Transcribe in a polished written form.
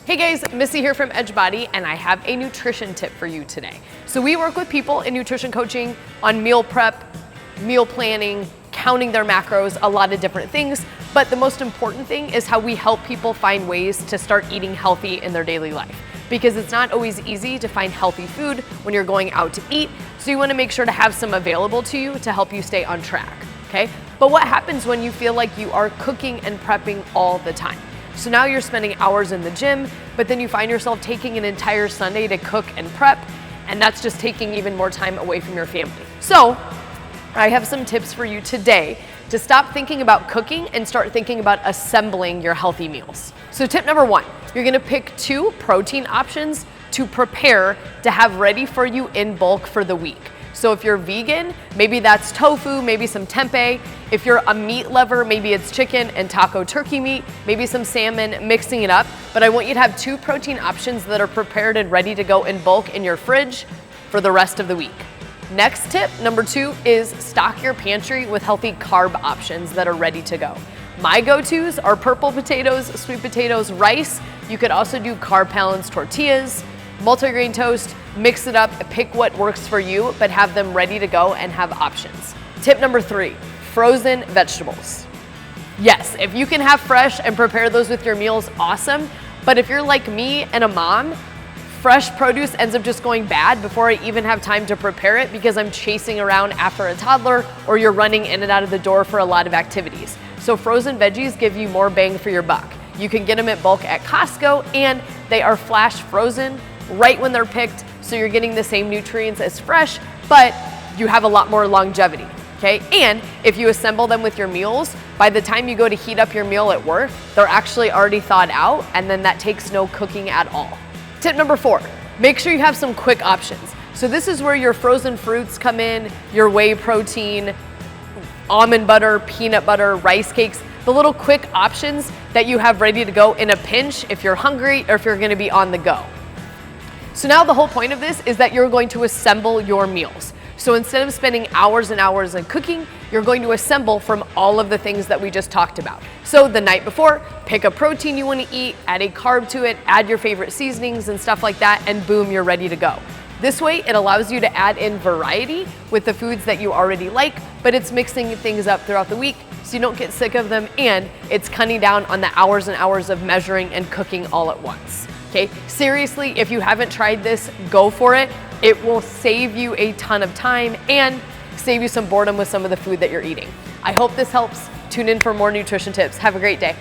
Hey guys, Missy here from Edgebody, and I have a nutrition tip for you today. So we work with people in nutrition coaching on meal prep, meal planning, counting their macros, a lot of different things. But the most important thing is how we help people find ways to start eating healthy in their daily life. Because it's not always easy to find healthy food when you're going out to eat. So you want to make sure to have some available to you to help you stay on track, okay? But what happens when you feel like you are cooking and prepping all the time? So now you're spending hours in the gym, but then you find yourself taking an entire Sunday to cook and prep, and that's just taking even more time away from your family. So I have some tips for you today to stop thinking about cooking and start thinking about assembling your healthy meals. So tip number one, you're gonna pick 2 protein options to prepare to have ready for you in bulk for the week. So if you're vegan, maybe that's tofu, maybe some tempeh. If you're a meat lover, maybe it's chicken and taco turkey meat, maybe some salmon, mixing it up. But I want you to have 2 protein options that are prepared and ready to go in bulk in your fridge for the rest of the week. Next tip, number 2, is stock your pantry with healthy carb options that are ready to go. My go-tos are purple potatoes, sweet potatoes, rice. You could also do carb balanced tortillas, multigrain toast, mix it up, pick what works for you, but have them ready to go and have options. Tip number 3, frozen vegetables. Yes, if you can have fresh and prepare those with your meals, awesome. But if you're like me and a mom, fresh produce ends up just going bad before I even have time to prepare it because I'm chasing around after a toddler or you're running in and out of the door for a lot of activities. So frozen veggies give you more bang for your buck. You can get them at bulk at Costco, and they are flash frozen right when they're picked, so you're getting the same nutrients as fresh, but you have a lot more longevity, okay? And if you assemble them with your meals, by the time you go to heat up your meal at work, they're actually already thawed out, and then that takes no cooking at all. Tip number 4, make sure you have some quick options. So this is where your frozen fruits come in, your whey protein, almond butter, peanut butter, rice cakes, the little quick options that you have ready to go in a pinch if you're hungry or if you're gonna be on the go. So now the whole point of this is that you're going to assemble your meals. So instead of spending hours and hours in cooking, you're going to assemble from all of the things that we just talked about. So the night before, pick a protein you want to eat, add a carb to it, add your favorite seasonings and stuff like that, and boom, you're ready to go. This way, it allows you to add in variety with the foods that you already like, but it's mixing things up throughout the week so you don't get sick of them, and it's cutting down on the hours and hours of measuring and cooking all at once. Okay, seriously, if you haven't tried this, go for it. It will save you a ton of time and save you some boredom with some of the food that you're eating. I hope this helps. Tune in for more nutrition tips. Have a great day.